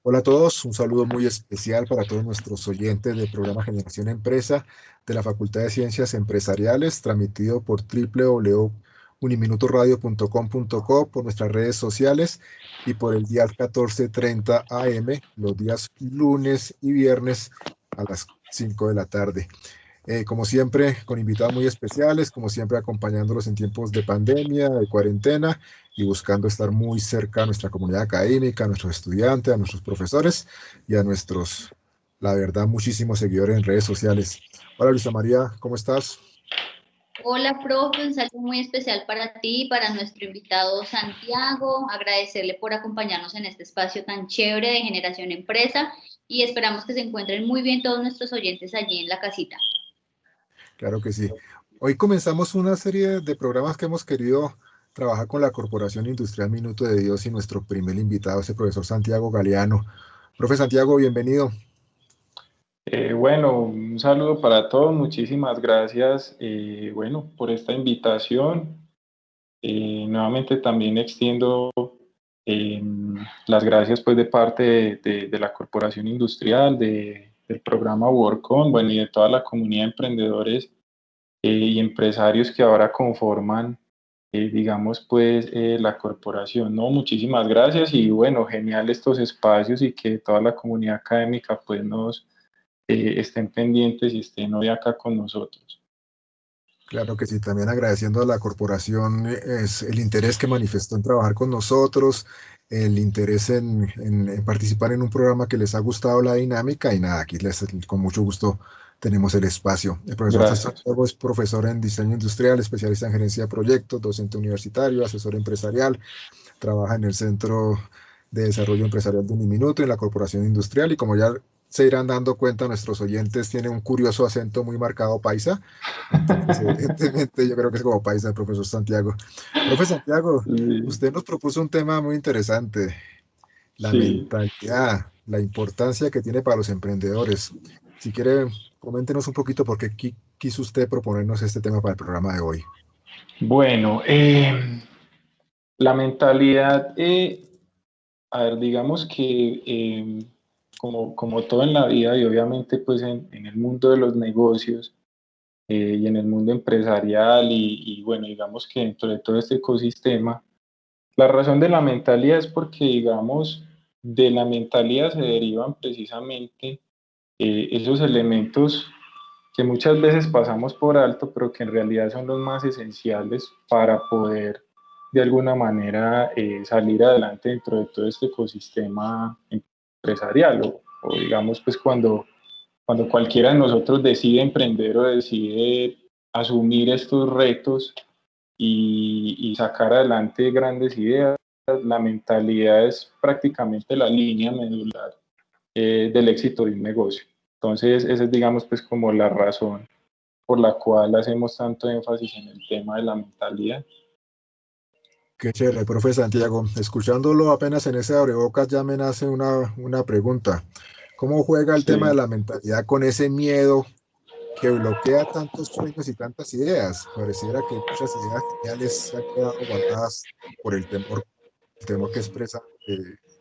Hola a todos, un saludo muy especial para todos nuestros oyentes del programa Generación Empresa de la Facultad de Ciencias Empresariales, transmitido por www.uniminutoradio.com.co, por nuestras redes sociales y por el dial 14:30 AM, los días lunes y viernes a las 5 de la tarde. Como siempre, con invitados muy especiales, como siempre acompañándolos en tiempos de pandemia, de cuarentena y buscando estar muy cerca a nuestra comunidad académica, a nuestros estudiantes, a nuestros profesores y a nuestros, la verdad, muchísimos seguidores en redes sociales. Hola Luisa María, ¿cómo estás? Hola, profe, un saludo muy especial para ti y para nuestro invitado Santiago. Agradecerle por acompañarnos en este espacio tan chévere de Generación Empresa y esperamos que se encuentren muy bien todos nuestros oyentes allí en la casita. Claro que sí. Hoy comenzamos una serie de programas que hemos querido trabajar con la Corporación Industrial Minuto de Dios y nuestro primer invitado es el profesor Santiago Galeano. Profe Santiago, bienvenido. Bueno, un saludo para todos, muchísimas gracias, bueno, por esta invitación. Nuevamente también extiendo eh, las gracias pues de parte de la Corporación Industrial, del programa WorkOn, bueno, y de toda la comunidad de emprendedores y empresarios que ahora conforman, digamos, pues la corporación, ¿no? Muchísimas gracias y bueno, genial estos espacios y que toda la comunidad académica pues nos estén pendientes y estén hoy acá con nosotros. Claro que sí, también agradeciendo a la corporación es el interés que manifestó en trabajar con nosotros, el interés en participar en un programa que les ha gustado la dinámica y nada, aquí con mucho gusto tenemos el espacio. El profesor Gracias. Santiago es profesor en diseño industrial, especialista en gerencia de proyectos, docente universitario, asesor empresarial, trabaja en el Centro de Desarrollo Empresarial de Uniminuto en la Corporación Industrial y como ya se irán dando cuenta, nuestros oyentes tiene un curioso acento muy marcado paisa, entonces evidentemente yo creo que es como paisa el profesor Santiago. Profe Santiago, usted nos propuso un tema muy interesante, la Sí, mentalidad, la importancia que tiene para los emprendedores. Si quiere, coméntenos un poquito por qué quiso usted proponernos este tema para el programa de hoy. bueno, la mentalidad, a ver, digamos que como todo en la vida y obviamente pues en el mundo de los negocios y en el mundo empresarial y bueno, digamos que dentro de todo este ecosistema, la razón de la mentalidad es porque digamos de la mentalidad se derivan precisamente esos elementos que muchas veces pasamos por alto, pero que en realidad son los más esenciales para poder de alguna manera salir adelante dentro de todo este ecosistema empresarial o digamos pues cuando cualquiera de nosotros decide emprender o decide asumir estos retos y sacar adelante grandes ideas, la mentalidad es prácticamente la línea medular del éxito de un negocio. Entonces, esa es, digamos, pues como la razón por la cual hacemos tanto énfasis en el tema de la mentalidad. Qué chévere, profe Santiago. Escuchándolo apenas en ese abrebocas ya me nace una pregunta. ¿Cómo juega el tema de Sí, la mentalidad con ese miedo que bloquea tantos sueños y tantas ideas? Pareciera que muchas ideas geniales se han quedado guardadas por el temor que expresa,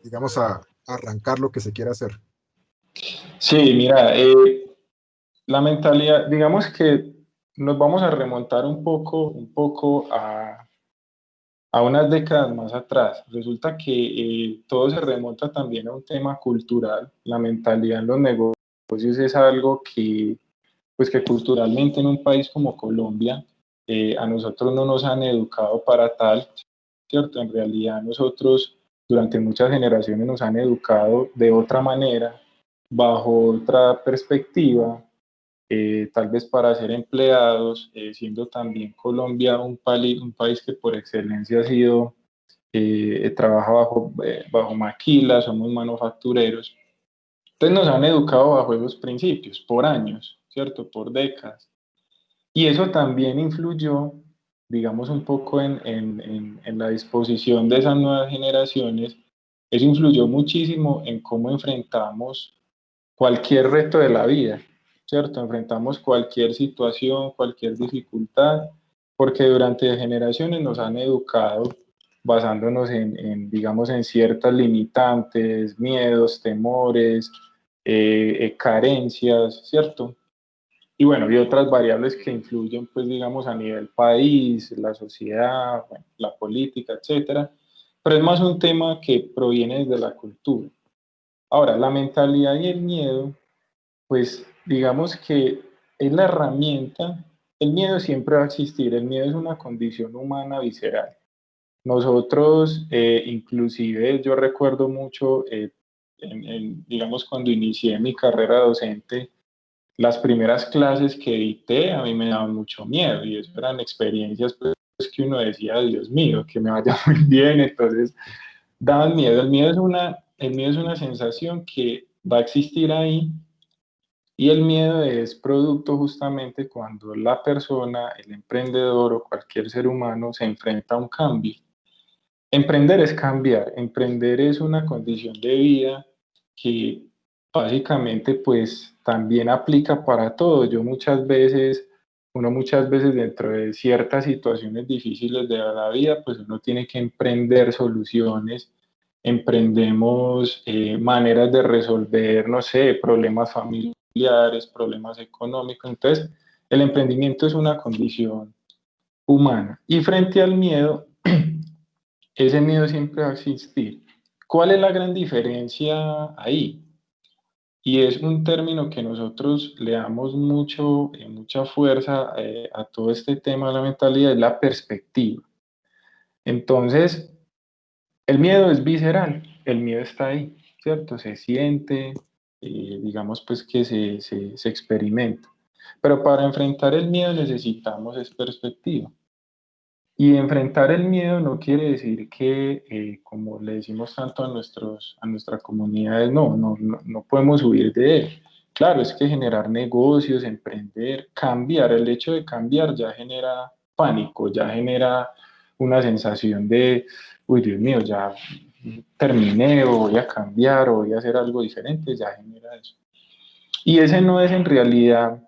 digamos, a arrancar lo que se quiera hacer. sí, mira, la mentalidad, digamos que nos vamos a remontar un poco a unas décadas más atrás. Resulta que todo se remonta también a un tema cultural. La mentalidad en los negocios es algo que, pues que culturalmente en un país como Colombia, a nosotros no nos han educado para tal, ¿cierto? En realidad nosotros durante muchas generaciones nos han educado de otra manera, bajo otra perspectiva, tal vez para ser empleados, siendo también Colombia un país que por excelencia ha sido, trabaja bajo maquila, somos manufactureros. Entonces nos han educado bajo esos principios por años, ¿cierto? Por décadas. Y eso también influyó, digamos, un poco en la disposición de esas nuevas generaciones. Eso influyó muchísimo en cómo enfrentamos cualquier reto de la vida, ¿cierto? Enfrentamos cualquier situación, cualquier dificultad, porque durante generaciones nos han educado basándonos digamos, en ciertas limitantes, miedos, temores, carencias, ¿cierto? Y bueno, y otras variables que influyen, pues, digamos, a nivel país, la sociedad, bueno, la política, etcétera. Pero es más un tema que proviene desde la cultura. Ahora, la mentalidad y el miedo, pues, digamos que es la herramienta. El miedo siempre va a existir, el miedo es una condición humana visceral. Nosotros, inclusive, yo recuerdo mucho, digamos, cuando inicié mi carrera docente, las primeras clases que dicté a mí me daban mucho miedo y eso eran experiencias pues, que uno decía, Dios mío, que me vaya muy bien, entonces daban miedo. El miedo es una sensación que va a existir ahí y el miedo es producto justamente cuando la persona, el emprendedor o cualquier ser humano se enfrenta a un cambio. Emprender es cambiar, emprender es una condición de vida que básicamente pues también aplica para todo. Uno muchas veces dentro de ciertas situaciones difíciles de la vida, pues uno tiene que emprender soluciones, emprendemos maneras de resolver, no sé, problemas familiares, problemas económicos. Entonces, el emprendimiento es una condición humana. Y frente al miedo, ese miedo siempre va a existir. ¿Cuál es la gran diferencia ahí? Y es un término que nosotros le damos mucha fuerza a todo este tema de la mentalidad, es la perspectiva. Entonces, el miedo es visceral, el miedo está ahí, ¿cierto? Se siente, digamos pues que se experimenta. Pero para enfrentar el miedo necesitamos es perspectiva. Y enfrentar el miedo no quiere decir que, como le decimos tanto a nuestras comunidades, no podemos huir de él. Claro, es que generar negocios, emprender, cambiar, el hecho de cambiar ya genera pánico, ya genera una sensación de, uy, Dios mío, ya terminé, o voy a cambiar, o voy a hacer algo diferente, ya genera eso. Y ese no es en realidad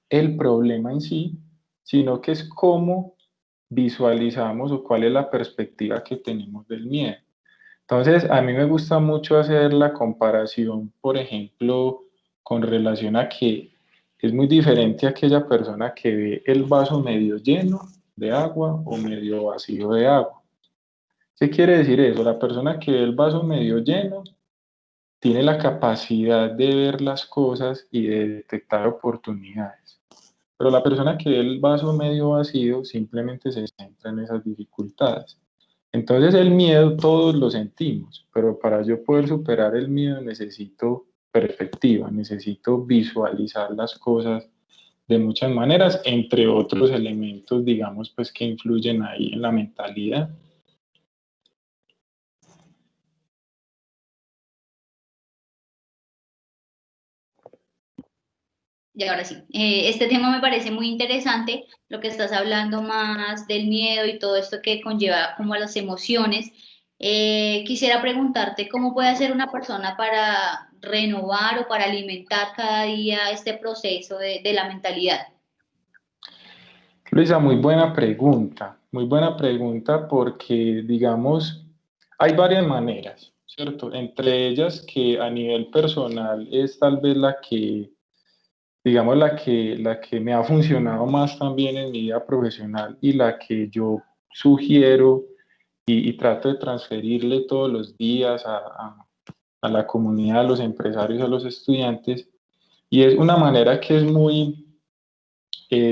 el problema en sí, sino que es cómo visualizamos o cuál es la perspectiva que tenemos del miedo. Entonces, a mí me gusta mucho hacer la comparación, por ejemplo, con relación a que es muy diferente a aquella persona que ve el vaso medio lleno de agua o medio vacío de agua. ¿Qué quiere decir eso? La persona que ve el vaso medio lleno tiene la capacidad de ver las cosas y de detectar oportunidades. Pero la persona que ve el vaso medio vacío simplemente se centra en esas dificultades. Entonces el miedo todos lo sentimos, pero para yo poder superar el miedo necesito perspectiva, necesito visualizar las cosas de muchas maneras, entre otros elementos, digamos, pues que influyen ahí en la mentalidad. Y ahora sí, este tema me parece muy interesante, lo que estás hablando más del miedo y todo esto que conlleva como a las emociones. Quisiera preguntarte cómo puede hacer una persona para renovar o para alimentar cada día este proceso de la mentalidad. Luisa, muy buena pregunta porque, digamos, hay varias maneras, ¿cierto? Entre ellas que a nivel personal es tal vez digamos, la que me ha funcionado más también en mi vida profesional y la que yo sugiero y trato de transferirle todos los días a la comunidad, a los empresarios, a los estudiantes. Y es una manera que es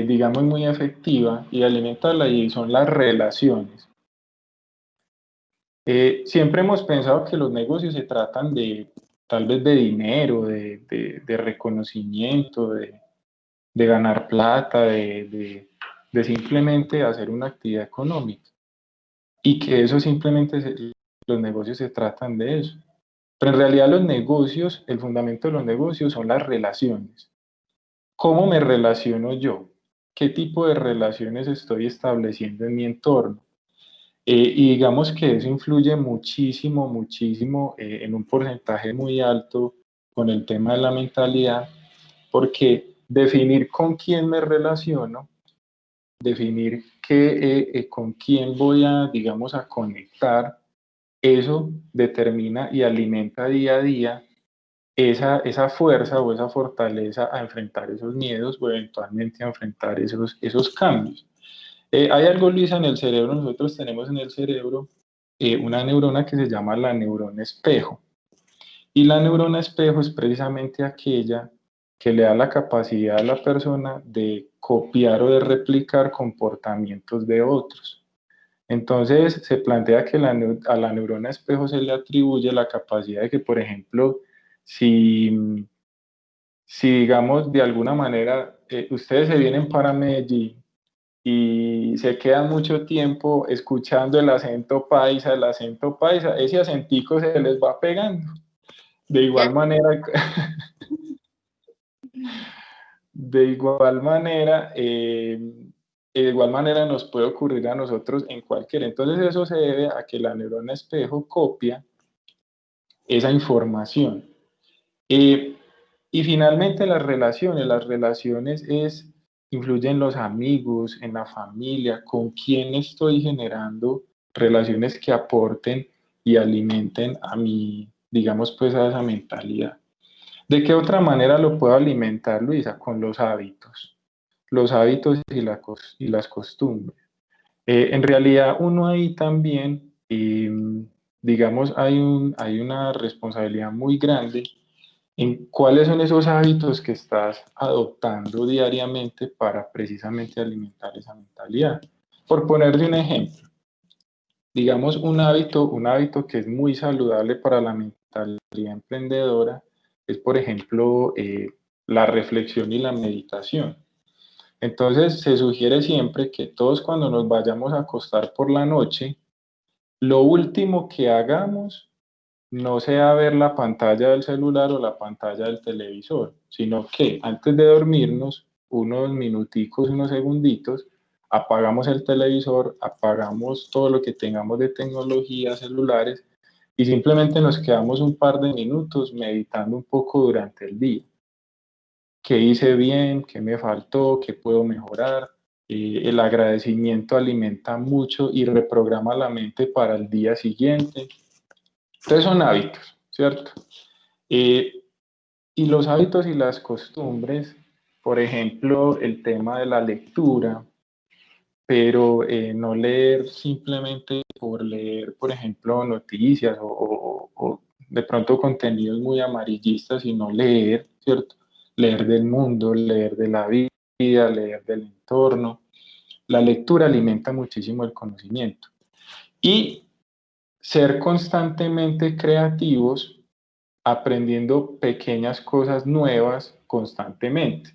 digamos, muy efectiva y alimentarla y son las relaciones. Siempre hemos pensado que los negocios se tratan de tal vez de dinero, de reconocimiento, de ganar plata, de simplemente hacer una actividad económica. Y que eso simplemente, los negocios se tratan de eso. Pero en realidad los negocios, el fundamento de los negocios son las relaciones. ¿Cómo me relaciono yo? ¿Qué tipo de relaciones estoy estableciendo en mi entorno? Y digamos que eso influye muchísimo, en un porcentaje muy alto con el tema de la mentalidad, porque definir con quién me relaciono definir con quién voy a, digamos, a conectar, eso determina y alimenta día a día esa fuerza o esa fortaleza a enfrentar esos miedos o eventualmente a enfrentar esos cambios. Hay algo, Luisa, en el cerebro. Nosotros tenemos en el cerebro una neurona que se llama la neurona espejo. Y la neurona espejo es precisamente aquella que le da la capacidad a la persona de copiar o de replicar comportamientos de otros. Entonces, se plantea que a la neurona espejo se le atribuye la capacidad de que, por ejemplo, si digamos, de alguna manera, ustedes se vienen para Medellín y se quedan mucho tiempo escuchando el acento paisa, ese acentico se les va pegando. De igual manera, de igual manera nos puede ocurrir a nosotros en cualquiera. Entonces eso se debe a que la neurona espejo copia esa información. Y finalmente las relaciones influyen los amigos, en la familia, con quién estoy generando relaciones que aporten y alimenten a mi, digamos, pues a esa mentalidad. ¿De qué otra manera lo puedo alimentar, Luisa? Con los hábitos y las costumbres. En realidad uno ahí también, digamos, hay una responsabilidad muy grande en cuáles son esos hábitos que estás adoptando diariamente para precisamente alimentar esa mentalidad. Por ponerte un ejemplo, digamos un hábito que es muy saludable para la mentalidad emprendedora es, por ejemplo, la reflexión y la meditación. Entonces, se sugiere siempre que todos cuando nos vayamos a acostar por la noche, lo último que hagamos no sea ver la pantalla del celular o la pantalla del televisor, sino que antes de dormirnos, unos minuticos, unos segunditos, apagamos el televisor, apagamos todo lo que tengamos de tecnología, celulares, y simplemente nos quedamos un par de minutos meditando un poco durante el día. ¿Qué hice bien? ¿Qué me faltó? ¿Qué puedo mejorar? El agradecimiento alimenta mucho y reprograma la mente para el día siguiente. Entonces son hábitos, ¿cierto? Y los hábitos y las costumbres, por ejemplo, el tema de la lectura, pero no leer simplemente por leer, por ejemplo, noticias o de pronto contenidos muy amarillistas, sino leer, ¿cierto? Leer del mundo, leer de la vida, leer del entorno. La lectura alimenta muchísimo el conocimiento. Y ser constantemente creativos, aprendiendo pequeñas cosas nuevas constantemente.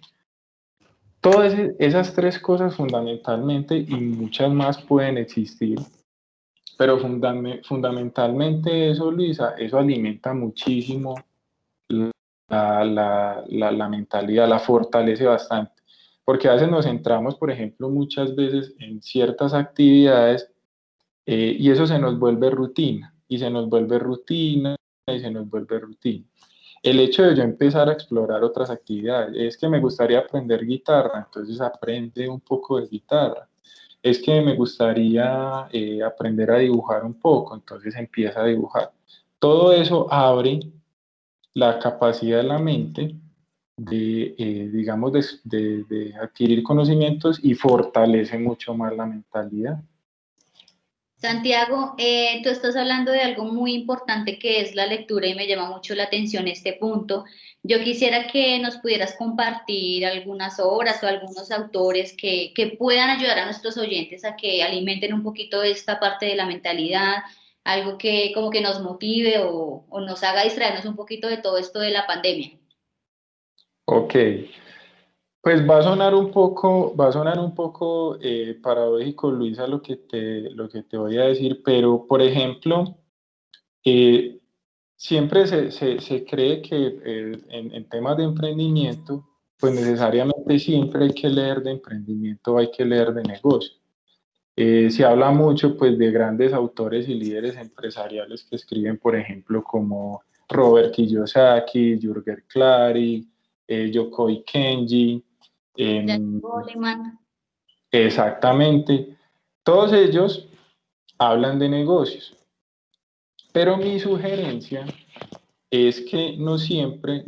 Todas esas tres cosas fundamentalmente y muchas más pueden existir, pero fundamentalmente eso, Luisa, eso alimenta muchísimo la mentalidad, la fortalece bastante, porque a veces nos centramos, por ejemplo, muchas veces en ciertas actividades y eso se nos vuelve rutina, y se nos vuelve rutina, y se nos vuelve rutina. El hecho de yo empezar a explorar otras actividades, es que me gustaría aprender guitarra, entonces aprende un poco de guitarra. Es que me gustaría aprender a dibujar un poco, entonces empieza a dibujar. Todo eso abre la capacidad de la mente de, digamos, de adquirir conocimientos y fortalece mucho más la mentalidad. Santiago, tú estás hablando de algo muy importante que es la lectura y me llama mucho la atención este punto. Yo quisiera que nos pudieras compartir algunas obras o algunos autores que puedan ayudar a nuestros oyentes a que alimenten un poquito esta parte de la mentalidad, algo que como que nos motive o nos haga distraernos un poquito de todo esto de la pandemia. Ok, pues va a sonar un poco paradójico, Luisa, lo que te voy a decir, pero por ejemplo, eh, siempre se cree que en temas de emprendimiento, pues necesariamente siempre hay que leer de emprendimiento, hay que leer de negocio. Se habla mucho pues de grandes autores y líderes empresariales que escriben, por ejemplo, como Robert Kiyosaki, Jürgen Klarik, Yokoi Kenji, Daniel Goleman. Exactamente. Todos ellos hablan de negocios, pero mi sugerencia es que no siempre,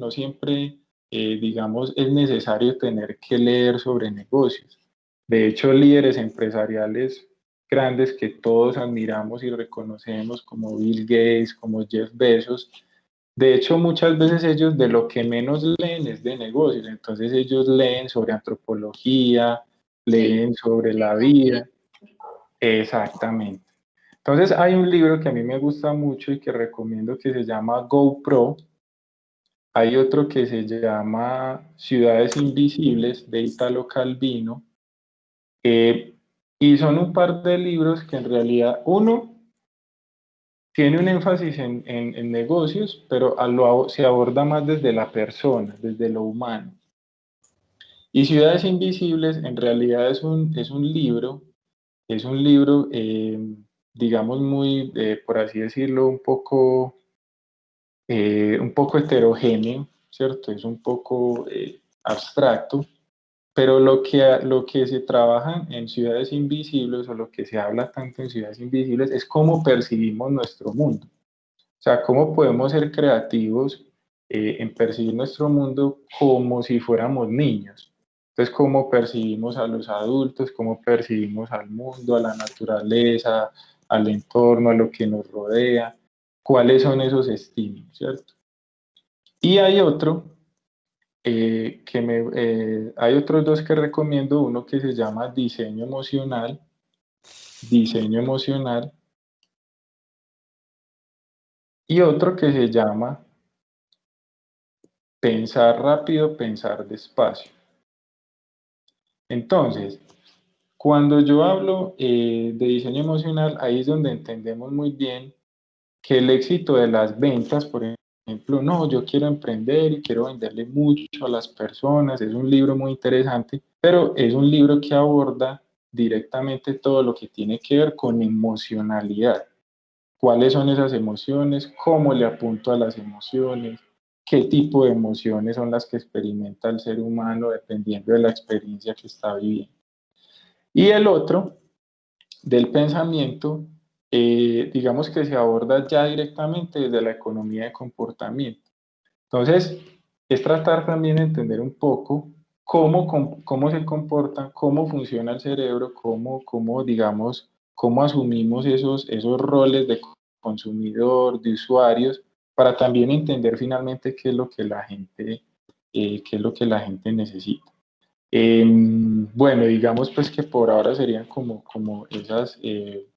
digamos, es necesario tener que leer sobre negocios. De hecho, líderes empresariales grandes que todos admiramos y reconocemos, como Bill Gates, como Jeff Bezos, de hecho, muchas veces ellos de lo que menos leen es de negocios. Entonces ellos leen sobre antropología, leen sobre la vida. Exactamente. Entonces hay un libro que a mí me gusta mucho y que recomiendo que se llama GoPro. Hay otro que se llama Ciudades Invisibles de Italo Calvino. Y son un par de libros que en realidad uno tiene un énfasis en negocios, pero se aborda más desde la persona, desde lo humano. Y Ciudades Invisibles en realidad es un libro digamos, muy, por así decirlo, un poco heterogéneo, ¿cierto? Es un poco abstracto, pero lo que se trabaja en Ciudades Invisibles o lo que se habla tanto en Ciudades Invisibles es cómo percibimos nuestro mundo. O sea, cómo podemos ser creativos en percibir nuestro mundo como si fuéramos niños. Entonces, cómo percibimos a los adultos, cómo percibimos al mundo, a la naturaleza, al entorno, a lo que nos rodea, cuáles son esos estímulos, ¿cierto? Y hay hay otros dos que recomiendo, uno que se llama diseño emocional, y otro que se llama pensar rápido, pensar despacio. Entonces, cuando yo hablo de diseño emocional, ahí es donde entendemos muy bien que el éxito de las ventas, por ejemplo, no, yo quiero emprender y quiero venderle mucho a las personas, es un libro muy interesante, pero es un libro que aborda directamente todo lo que tiene que ver con emocionalidad. ¿Cuáles son esas emociones? ¿Cómo le apunto a las emociones? ¿Qué tipo de emociones son las que experimenta el ser humano dependiendo de la experiencia que está viviendo? Y el otro, del pensamiento, digamos que se aborda ya directamente desde la economía de comportamiento. Entonces, es tratar también de entender un poco cómo se comporta, cómo funciona el cerebro, digamos, cómo asumimos esos roles de consumidor, de usuarios, para también entender finalmente qué es lo que la gente necesita. Bueno, digamos pues que por ahora serían como esas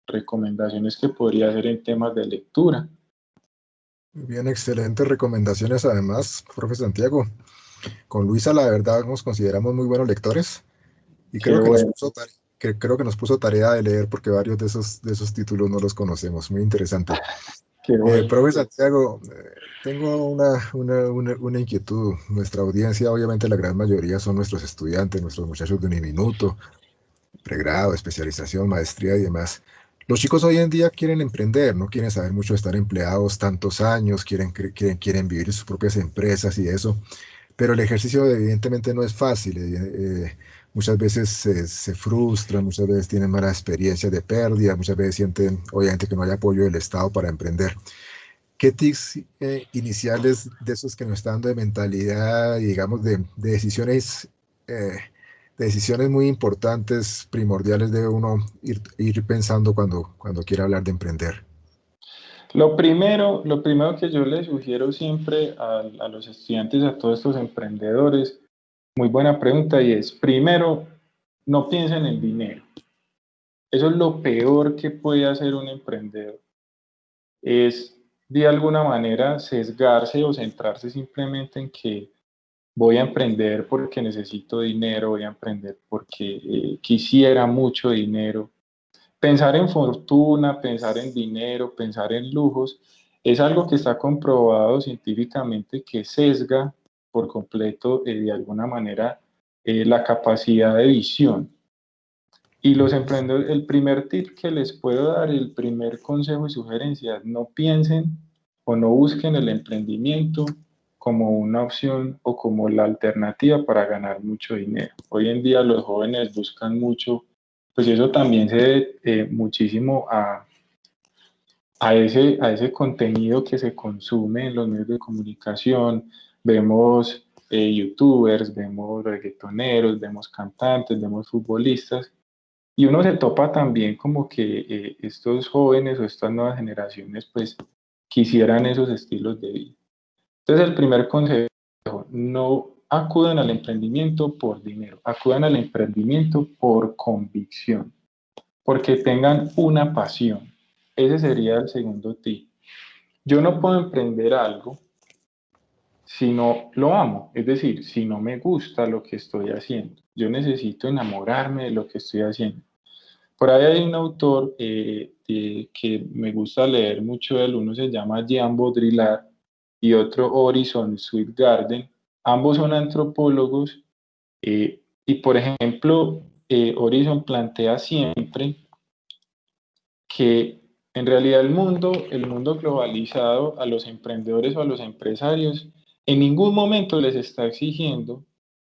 recomendaciones que podría hacer en temas de lectura. Muy bien, excelentes recomendaciones además, profe Santiago. Con Luisa, la verdad, nos consideramos muy buenos lectores y Qué creo que bueno, creo que nos puso tarea de leer porque varios de esos títulos no los conocemos. Muy interesante. qué bueno. Profe Santiago, tengo una inquietud. Nuestra audiencia, obviamente la gran mayoría son nuestros estudiantes, nuestros muchachos de Uniminuto, pregrado, especialización, maestría y demás. Los chicos hoy en día quieren emprender, no quieren saber mucho de estar empleados tantos años, quieren vivir en sus propias empresas y eso, pero el ejercicio evidentemente no es fácil. Muchas veces se frustran, muchas veces tienen malas experiencias de pérdida, muchas veces sienten obviamente que no hay apoyo del Estado para emprender. ¿Qué tips iniciales de esos que nos están dando de mentalidad y digamos eh, de decisiones muy importantes, primordiales, debe uno ir pensando cuando quiera hablar de emprender? Lo primero que yo les sugiero siempre a los estudiantes, a todos estos emprendedores, muy buena pregunta, y es, primero, no piensen en dinero. Eso es lo peor que puede hacer un emprendedor. Es de alguna manera sesgarse o centrarse simplemente en que voy a emprender porque necesito dinero, voy a emprender porque quisiera mucho dinero. Pensar en fortuna, pensar en dinero, pensar en lujos, es algo que está comprobado científicamente que sesga por completo, de alguna manera, la capacidad de visión. Y los emprendedores, el primer tip que les puedo dar, el primer consejo y sugerencia, es no piensen o no busquen el emprendimiento como una opción o como la alternativa para ganar mucho dinero. Hoy en día los jóvenes buscan mucho pues eso también se debe muchísimo a ese contenido que se consume en los medios de comunicación. Vemos youtubers, vemos reggaetoneros, vemos cantantes, vemos futbolistas, y uno se topa también como que estos jóvenes o estas nuevas generaciones pues quisieran esos estilos de vida. Entonces el primer consejo, no acudan al emprendimiento por dinero, acudan al emprendimiento por convicción, porque tengan una pasión. Ese sería el segundo tip. Yo no puedo emprender algo si no lo amo, es decir, si no me gusta lo que estoy haciendo. Yo necesito enamorarme de lo que estoy haciendo. Por ahí hay un autor que me gusta leer mucho de él, uno se llama Jean Baudrillard y otro Horizon Sweetgarden. Ambos son antropólogos y, por ejemplo, Horizon plantea siempre que en realidad el mundo globalizado a los emprendedores o a los empresarios en ningún momento les está exigiendo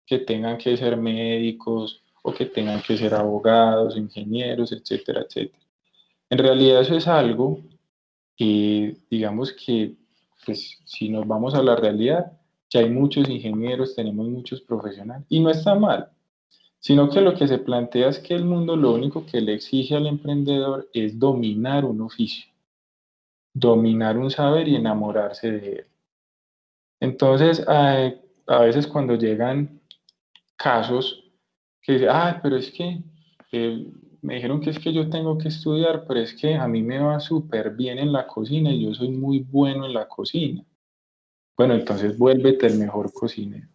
que tengan que ser médicos o que tengan que ser abogados, ingenieros, etcétera, etcétera. En realidad eso es algo que, digamos que, pues si nos vamos a la realidad, ya hay muchos ingenieros, tenemos muchos profesionales, y no está mal, sino que lo que se plantea es que el mundo lo único que le exige al emprendedor es dominar un oficio, dominar un saber y enamorarse de él. Entonces, a veces cuando llegan casos que dicen, ah, pero es que me dijeron que es que yo tengo que estudiar, pero es que a mí me va súper bien en la cocina y yo soy muy bueno en la cocina. Bueno, entonces vuélvete el mejor cocinero.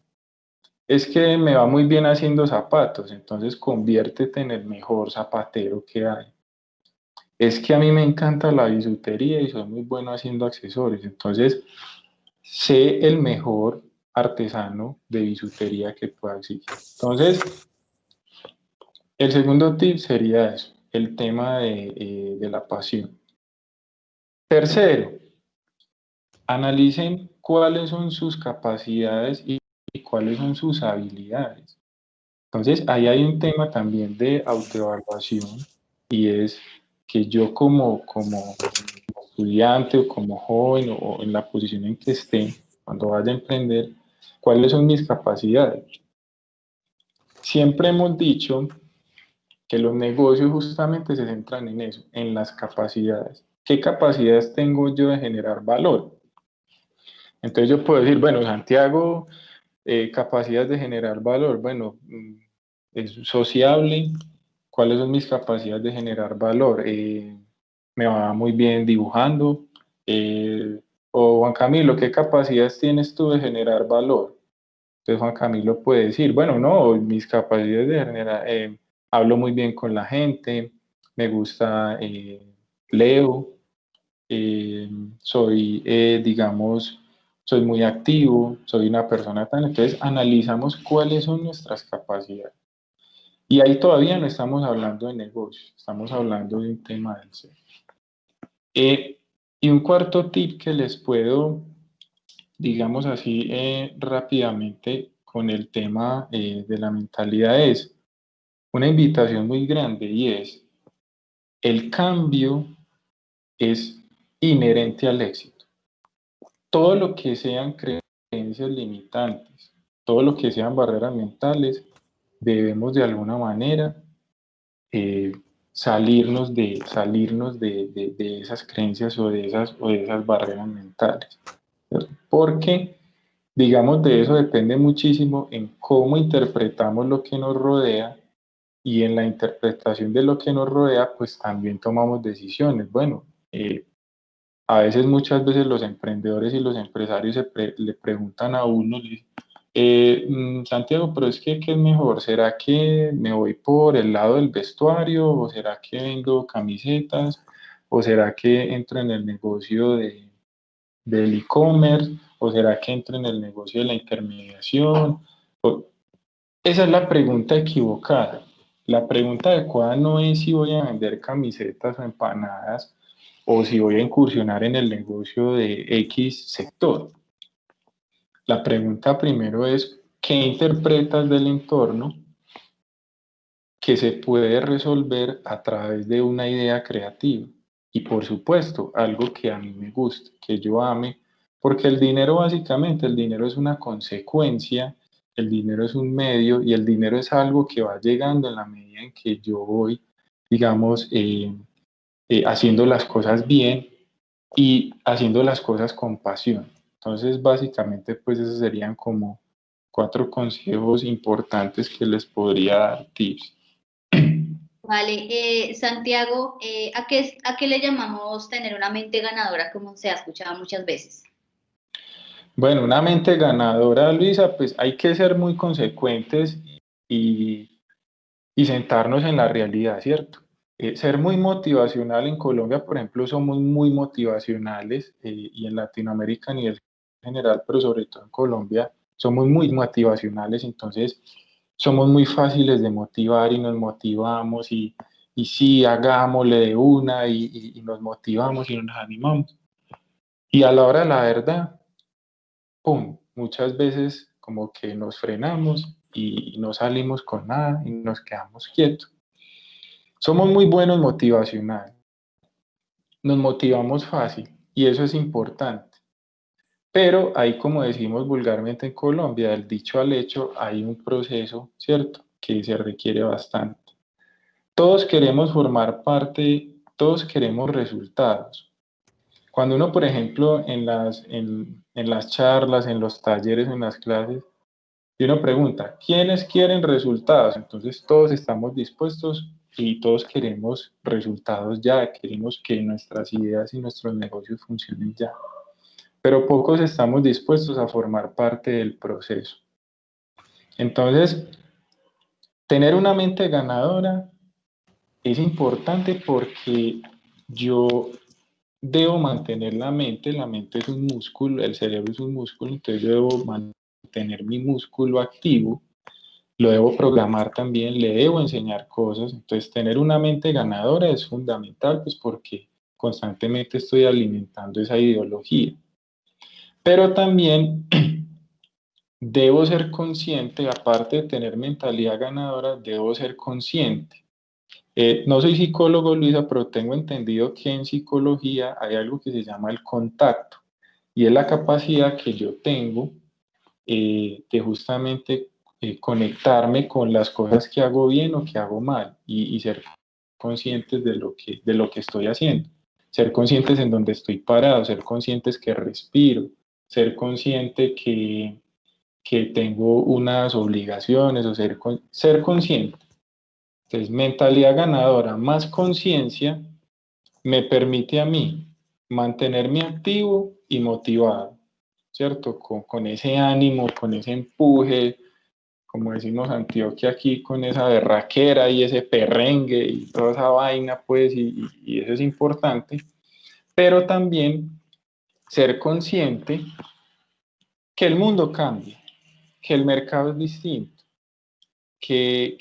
Es que me va muy bien haciendo zapatos, entonces conviértete en el mejor zapatero que hay. Es que a mí me encanta la bisutería y soy muy bueno haciendo accesorios, entonces sé el mejor artesano de bisutería que pueda existir. Entonces, el segundo tip sería eso, el tema de la pasión. Tercero, analicen cuáles son sus capacidades y cuáles son sus habilidades. Entonces, ahí hay un tema también de autoevaluación y es que yo como estudiante o como joven o en la posición en que esté, cuando vaya a emprender, cuáles son mis capacidades. Siempre hemos dicho que los negocios justamente se centran en eso, en las capacidades. ¿Qué capacidades tengo yo de generar valor? Entonces yo puedo decir, bueno, Santiago, capacidades de generar valor, bueno, es sociable. ¿Cuáles son mis capacidades de generar valor? Me va muy bien dibujando. O Juan Camilo, ¿qué capacidades tienes tú de generar valor? Entonces Juan Camilo puede decir, bueno, no, mis capacidades de generar, hablo muy bien con la gente, me gusta, leo, soy, digamos, soy muy activo, soy una persona tan... Entonces analizamos cuáles son nuestras capacidades. Y ahí todavía no estamos hablando de negocios, estamos hablando de un tema del ser. Y un cuarto tip que les puedo, digamos así, rápidamente con el tema de la mentalidad es una invitación muy grande y es, el cambio es inherente al éxito. Todo lo que sean creencias limitantes, todo lo que sean barreras mentales, debemos de alguna manera salirnos de esas creencias o de esas barreras mentales. ¿Cierto? Porque, digamos, de eso depende muchísimo en cómo interpretamos lo que nos rodea, y en la interpretación de lo que nos rodea, pues también tomamos decisiones. Bueno, a veces, muchas veces los emprendedores y los empresarios le preguntan a uno, Santiago, pero es que, ¿qué es mejor? ¿Será que me voy por el lado del vestuario? ¿O será que vendo camisetas? ¿O será que entro en el negocio del e-commerce? ¿O será que entro en el negocio de la intermediación? Esa es la pregunta equivocada. La pregunta adecuada no es si voy a vender camisetas o empanadas o si voy a incursionar en el negocio de X sector. La pregunta primero es, ¿qué interpretas del entorno? que se puede resolver a través de una idea creativa. Y por supuesto, algo que a mí me gusta, que yo ame, porque el dinero básicamente, el dinero es una consecuencia, el dinero es un medio y el dinero es algo que va llegando en la medida en que yo voy, digamos, haciendo las cosas bien y haciendo las cosas con pasión. Entonces, básicamente, pues esos serían como 4 consejos importantes que les podría dar tips. Vale, Santiago, ¿a qué le llamamos tener una mente ganadora, como se ha escuchado muchas veces? Bueno, una mente ganadora, Luisa, pues hay que ser muy consecuentes y, y sentarnos en la realidad, ¿cierto? Ser muy motivacional en Colombia, por ejemplo, somos muy motivacionales y en Latinoamérica a nivel general, pero sobre todo en Colombia, somos muy motivacionales, entonces somos muy fáciles de motivar y nos motivamos y sí, hagámosle de una y nos motivamos y nos animamos. Y a la hora de la verdad, ¡pum! Muchas veces como que nos frenamos y no salimos con nada y nos quedamos quietos. Somos muy buenos motivacional, nos motivamos fácil y eso es importante. Pero ahí, como decimos vulgarmente en Colombia, del dicho al hecho, hay un proceso, ¿cierto? Que se requiere bastante. Todos queremos formar parte, todos queremos resultados. Cuando uno, por ejemplo, en las charlas, en los talleres, en las clases, y uno pregunta, ¿quiénes quieren resultados? Entonces todos estamos dispuestos y todos queremos resultados ya, queremos que nuestras ideas y nuestros negocios funcionen ya. Pero pocos estamos dispuestos a formar parte del proceso. Entonces, tener una mente ganadora es importante porque yo debo mantener la mente es un músculo, el cerebro es un músculo, entonces yo debo mantener mi músculo activo, lo debo programar también, le debo enseñar cosas, entonces tener una mente ganadora es fundamental, pues porque constantemente estoy alimentando esa ideología. Pero también debo ser consciente, aparte de tener mentalidad ganadora, debo ser consciente. No soy psicólogo, Luisa, pero tengo entendido que en psicología hay algo que se llama el contacto y es la capacidad que yo tengo de justamente conectarme con las cosas que hago bien o que hago mal y ser conscientes de lo que estoy haciendo, ser conscientes en donde estoy parado, ser conscientes que respiro, ser consciente que tengo unas obligaciones o ser consciente. Entonces, mentalidad ganadora más conciencia me permite a mí mantenerme activo y motivado, ¿cierto? Con ese ánimo, con ese empuje, como decimos Antioquia aquí, con esa berraquera y ese perrengue y toda esa vaina, pues, y eso es importante, pero también ser consciente que el mundo cambia, que el mercado es distinto, que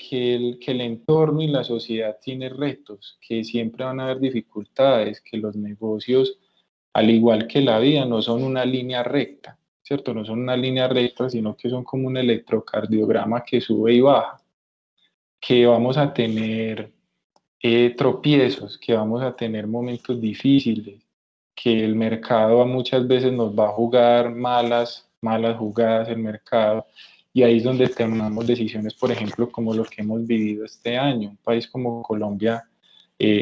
el entorno y la sociedad tiene retos, que siempre van a haber dificultades, que los negocios, al igual que la vida, no son una línea recta, ¿cierto? No son una línea recta, sino que son como un electrocardiograma que sube y baja, que vamos a tener tropiezos, que vamos a tener momentos difíciles, que el mercado muchas veces nos va a jugar malas jugadas el mercado, y ahí es donde tomamos decisiones, por ejemplo, como lo que hemos vivido este año. Un país como Colombia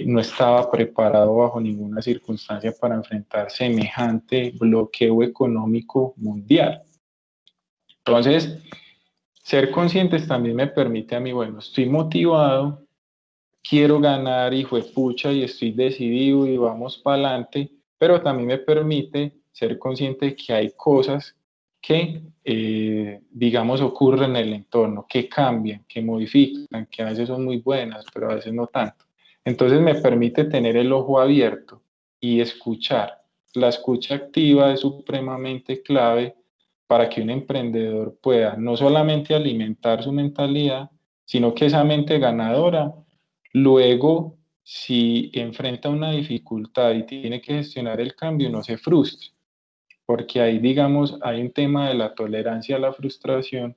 no estaba preparado bajo ninguna circunstancia para enfrentar semejante bloqueo económico mundial. Entonces, ser conscientes también me permite a mí, bueno, estoy motivado, quiero ganar, hijo de pucha, y estoy decidido y vamos para adelante, pero también me permite ser consciente de que hay cosas que, digamos, ocurren en el entorno, que cambian, que modifican, que a veces son muy buenas, pero a veces no tanto. Entonces me permite tener el ojo abierto y escuchar. La escucha activa es supremamente clave para que un emprendedor pueda no solamente alimentar su mentalidad, sino que esa mente ganadora, luego, si enfrenta una dificultad y tiene que gestionar el cambio, no se frustre, porque ahí, digamos, hay un tema de la tolerancia a la frustración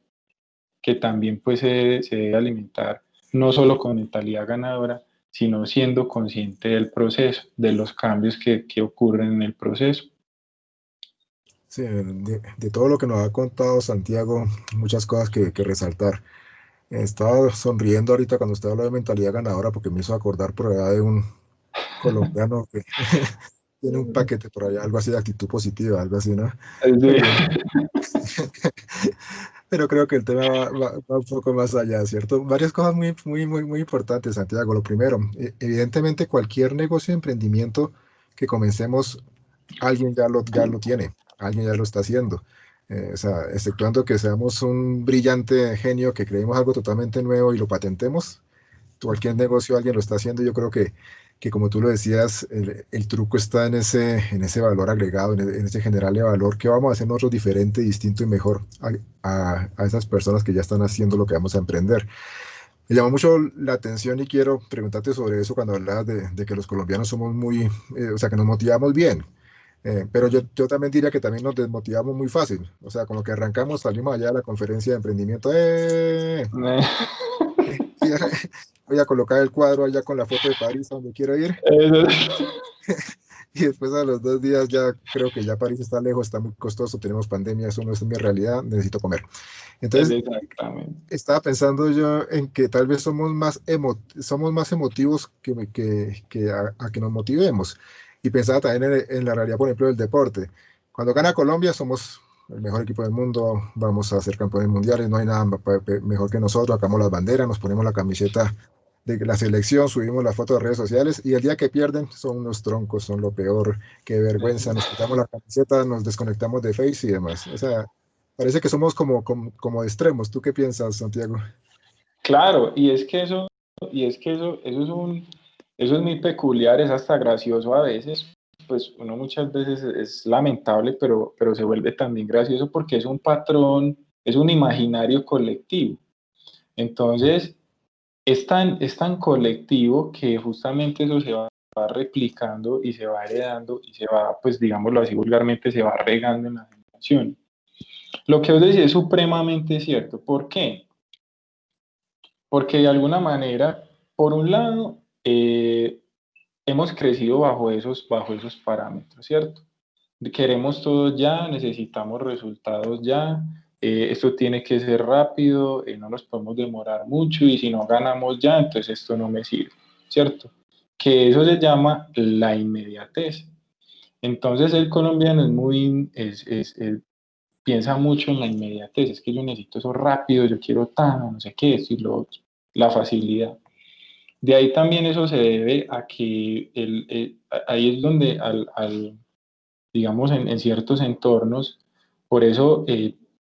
que también pues se debe alimentar no solo con mentalidad ganadora, sino siendo consciente del proceso, de los cambios que ocurren en el proceso. Sí, de todo lo que nos ha contado Santiago, muchas cosas que resaltar. Estaba sonriendo ahorita cuando usted habló de mentalidad ganadora porque me hizo acordar por allá de un colombiano que tiene un paquete por allá, algo así de actitud positiva, algo así, ¿no? Sí, Pero, pero creo que el tema va un poco más allá, ¿cierto? Varias cosas muy importantes, Santiago. Lo primero, evidentemente cualquier negocio de emprendimiento que comencemos, alguien ya lo tiene, alguien ya lo está haciendo. O sea, exceptuando que seamos un brillante genio que creemos algo totalmente nuevo y lo patentemos, cualquier negocio alguien lo está haciendo. Yo creo que como tú lo decías, el truco está en ese valor agregado, en ese generarle valor que vamos a hacer nosotros diferente, distinto y mejor a esas personas que ya están haciendo lo que vamos a emprender. Me llamó mucho la atención y quiero preguntarte sobre eso cuando hablabas de que los colombianos somos o sea, que nos motivamos bien. Pero yo también diría que también nos desmotivamos muy fácil. O sea, como que arrancamos, salimos allá de la conferencia de emprendimiento. Y voy a colocar el cuadro allá con la foto de París a donde quiero ir. Y después a los 2 días ya creo que ya París está lejos, está muy costoso, tenemos pandemia, eso no es mi realidad, necesito comer. Entonces, exactamente. estaba pensando yo en que tal vez somos más emotivos que a que nos motivemos. Y pensaba también en la realidad, por ejemplo, del deporte. Cuando gana Colombia, somos el mejor equipo del mundo, vamos a ser campeones mundiales, no hay nada mejor que nosotros, sacamos las banderas, nos ponemos la camiseta de la selección, subimos las fotos de redes sociales y el día que pierden son unos troncos, son lo peor, qué vergüenza, nos quitamos la camiseta, nos desconectamos de Face y demás. O sea, parece que somos como de extremos. ¿Tú qué piensas, Santiago? Claro, eso es muy peculiar, es hasta gracioso a veces, pues uno muchas veces es lamentable, pero se vuelve también gracioso porque es un patrón, es un imaginario colectivo. Entonces, es tan colectivo que justamente eso se va replicando y se va heredando y se va, pues digámoslo así vulgarmente, se va regando en la generación. Lo que os decía es supremamente cierto. ¿Por qué? Porque de alguna manera, por un lado, hemos crecido bajo esos parámetros, ¿cierto? Queremos todo ya, necesitamos resultados ya, esto tiene que ser rápido, no nos podemos demorar mucho y si no ganamos ya, entonces esto no me sirve, ¿cierto? Que eso se llama la inmediatez. Entonces el colombiano es muy, piensa mucho en la inmediatez, es que yo necesito eso rápido, yo quiero tan, no sé qué, esto y lo otro, la facilidad. De ahí también eso se debe a que ahí es donde digamos, en ciertos entornos, por eso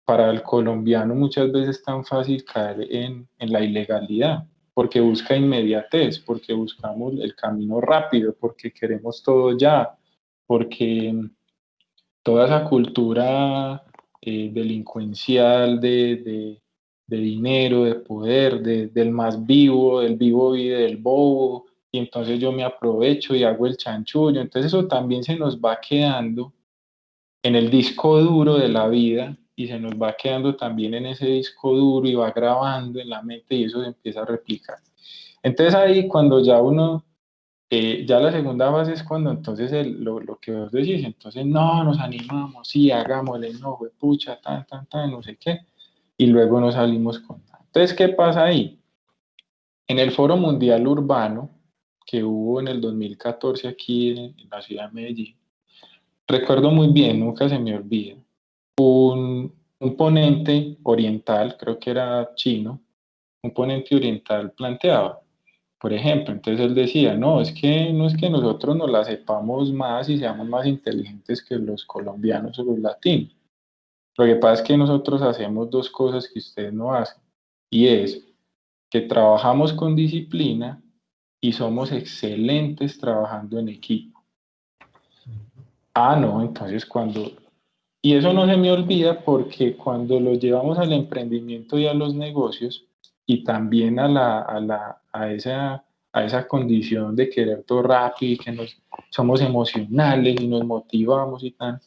para el colombiano muchas veces es tan fácil caer en la ilegalidad, porque busca inmediatez, porque buscamos el camino rápido, porque queremos todo ya, porque toda esa cultura delincuencial de dinero, de poder, del más vivo, del vivo vive del bobo, y entonces yo me aprovecho y hago el chanchullo. Entonces eso también se nos va quedando en el disco duro de la vida y se nos va quedando también en ese disco duro y va grabando en la mente y eso se empieza a replicar. Entonces ahí cuando ya uno ya la segunda fase es cuando entonces lo que vos decís, entonces no, nos animamos, sí, hagámosle, no, pucha, no sé qué, y luego nos salimos con tal. Entonces, ¿qué pasa ahí? En el Foro Mundial Urbano, que hubo en el 2014 aquí en la ciudad de Medellín, recuerdo muy bien, nunca se me olvida, un ponente oriental, creo que era chino, un ponente oriental planteaba, por ejemplo, entonces él decía, no, no es que nosotros nos la sepamos más y seamos más inteligentes que los colombianos o los latinos. Lo que pasa es que nosotros hacemos dos cosas que ustedes no hacen, y es que trabajamos con disciplina y somos excelentes trabajando en equipo. Ah, no, entonces cuando... Y eso no se me olvida porque cuando lo llevamos al emprendimiento y a los negocios y también a esa condición de querer todo rápido y que somos emocionales y nos motivamos y tal,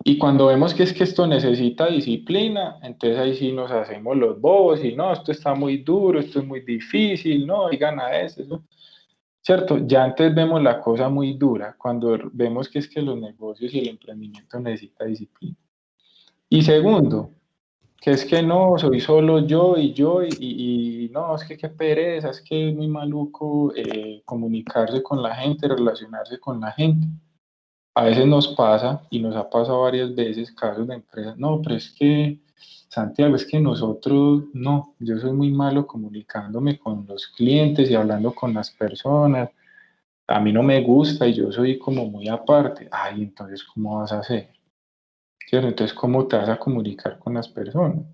Y cuando vemos que es que esto necesita disciplina, entonces ahí sí nos hacemos los bobos y no, esto está muy duro, esto es muy difícil, no, oigan a eso, ¿cierto? Ya antes vemos la cosa muy dura, cuando vemos que es que los negocios y el emprendimiento necesita disciplina. Y segundo, que es que no, soy solo yo y no, es que qué pereza, es que es muy maluco comunicarse con la gente, relacionarse con la gente. A veces nos pasa, y nos ha pasado varias veces, casos de empresas, no, pero es que, Santiago, es que nosotros, no, yo soy muy malo comunicándome con los clientes y hablando con las personas, a mí no me gusta y yo soy como muy aparte. Ay, entonces, ¿cómo vas a hacer? ¿Cierto? Entonces, ¿cómo te vas a comunicar con las personas?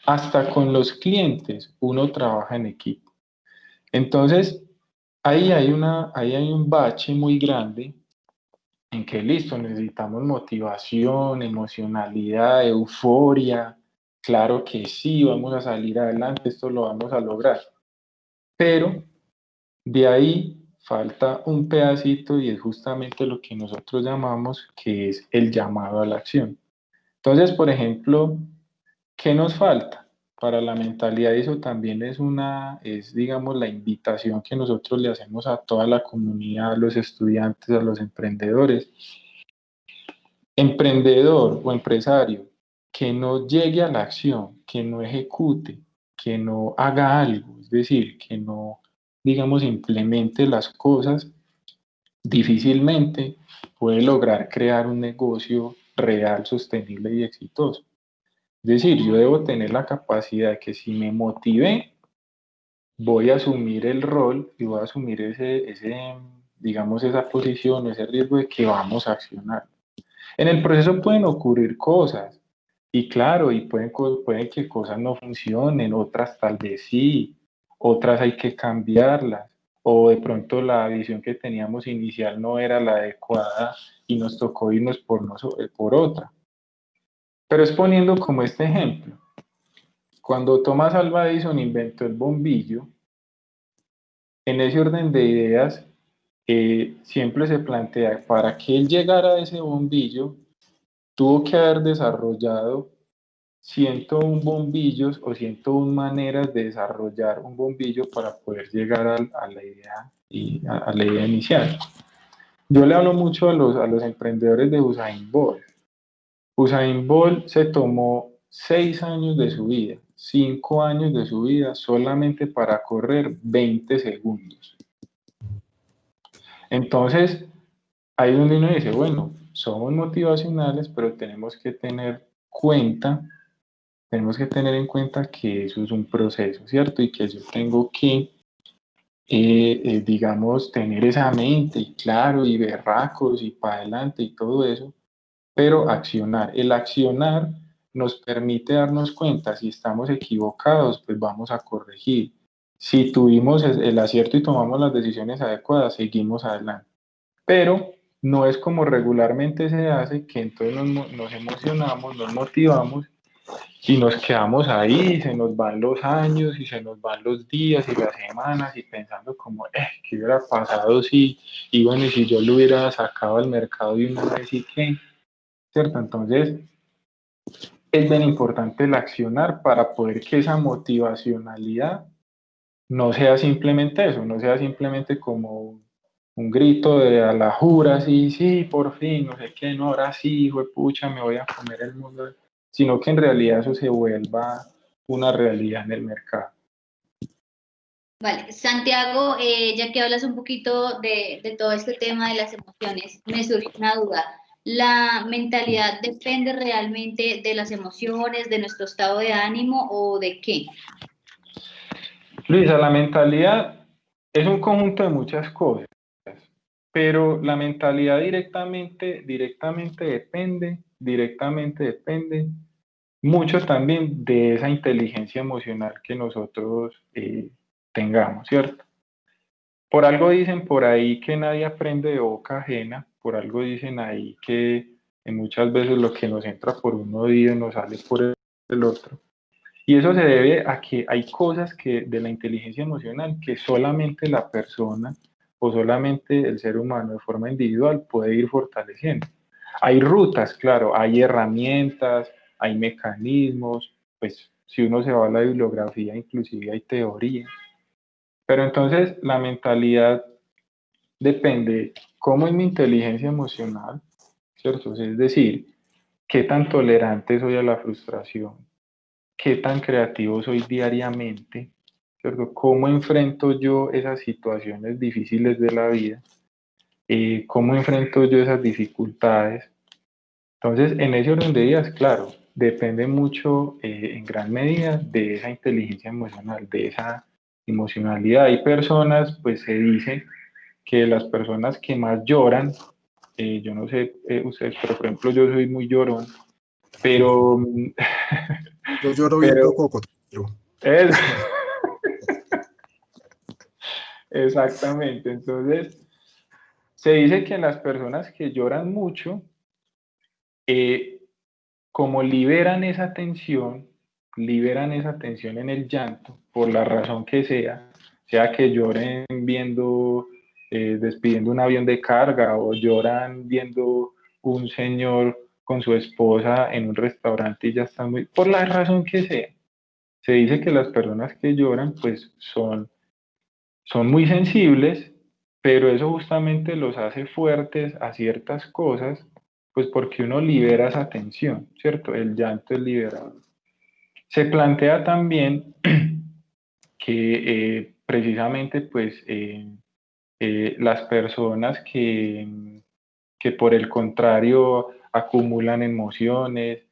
Hasta con los clientes uno trabaja en equipo. Entonces, ahí hay un bache muy grande en que listo, necesitamos motivación, emocionalidad, euforia. Claro que sí, vamos a salir adelante, esto lo vamos a lograr. Pero de ahí falta un pedacito y es justamente lo que nosotros llamamos que es el llamado a la acción. Entonces, por ejemplo, ¿qué nos falta? Para la mentalidad, eso también es, digamos, la invitación que nosotros le hacemos a toda la comunidad, a los estudiantes, a los emprendedores. Emprendedor o empresario que no llegue a la acción, que no ejecute, que no haga algo, es decir, que no, digamos, implemente las cosas, difícilmente puede lograr crear un negocio real, sostenible y exitoso. Es decir, yo debo tener la capacidad de que si me motivé, voy a asumir el rol y voy a asumir digamos, esa posición, ese riesgo de que vamos a accionar. En el proceso pueden ocurrir cosas, y claro, y pueden que cosas no funcionen, otras tal vez sí, otras hay que cambiarlas, o de pronto la visión que teníamos inicial no era la adecuada y nos tocó irnos por otra. Pero es poniendo como este ejemplo. Cuando Thomas Alva Edison inventó el bombillo, en ese orden de ideas, siempre se plantea, para que él llegara a ese bombillo, tuvo que haber desarrollado 101 bombillos o 101 maneras de desarrollar un bombillo para poder llegar a la idea, a la idea inicial. Yo le hablo mucho a los emprendedores de Usain Bolt. Usain Bolt se tomó 6 años de su vida, 5 años de su vida solamente para correr 20 segundos. Entonces, ahí es donde uno dice, bueno, somos motivacionales, pero tenemos que tener en cuenta que eso es un proceso, ¿cierto? Y que yo tengo que, digamos, tener esa mente, y claro, y berracos, y para adelante, y todo eso, pero accionar. El accionar nos permite darnos cuenta si estamos equivocados, pues vamos a corregir. Si tuvimos el acierto y tomamos las decisiones adecuadas, seguimos adelante. Pero no es como regularmente se hace, que entonces nos emocionamos, nos motivamos y nos quedamos ahí, se nos van los años y se nos van los días y las semanas y pensando como, ¿qué hubiera pasado si, y bueno, y si yo lo hubiera sacado al mercado de una vez y qué? ¿Cierto? Entonces, es bien importante el accionar para poder que esa motivacionalidad no sea simplemente eso, no sea simplemente como un grito de a la jura, sí, sí, por fin, no sé qué, no, ahora sí, hijo de pucha, me voy a comer el mundo, sino que en realidad eso se vuelva una realidad en el mercado. Vale, Santiago, ya que hablas un poquito de todo este tema de las emociones, me surge una duda. ¿La mentalidad depende realmente de las emociones, de nuestro estado de ánimo o de qué? Luisa, la mentalidad es un conjunto de muchas cosas, pero la mentalidad directamente depende mucho también de esa inteligencia emocional que nosotros tengamos, ¿cierto? Por algo dicen por ahí que nadie aprende de boca ajena, por algo dicen ahí que muchas veces lo que nos entra por un oído nos sale por el otro. Y eso se debe a que hay cosas que de la inteligencia emocional que solamente la persona o solamente el ser humano de forma individual puede ir fortaleciendo. Hay rutas, claro, hay herramientas, hay mecanismos, pues si uno se va a la bibliografía, inclusive hay teoría. Pero entonces la mentalidad depende cómo es mi inteligencia emocional, ¿cierto? Es decir, qué tan tolerante soy a la frustración, qué tan creativo soy diariamente, ¿cierto? Cómo enfrento yo esas situaciones difíciles de la vida, cómo enfrento yo esas dificultades. Entonces, en ese orden de ideas, claro, depende mucho, en gran medida, de esa inteligencia emocional, de esa emocionalidad. Hay personas, pues se dice que las personas que más lloran, yo no sé ustedes, pero por ejemplo yo soy muy llorón, pero, Yo lloro pero viendo Cocotero. es, exactamente, entonces se dice que las personas que lloran mucho, eh, como liberan esa tensión en el llanto, por la razón que sea que lloren viendo, despidiendo un avión de carga, o lloran viendo un señor con su esposa en un restaurante y ya están muy, por la razón que sea. Se dice que las personas que lloran, pues son muy sensibles, pero eso justamente los hace fuertes a ciertas cosas, pues porque uno libera esa tensión, ¿cierto? El llanto es liberado. Se plantea también que precisamente pues las personas que por el contrario acumulan emociones,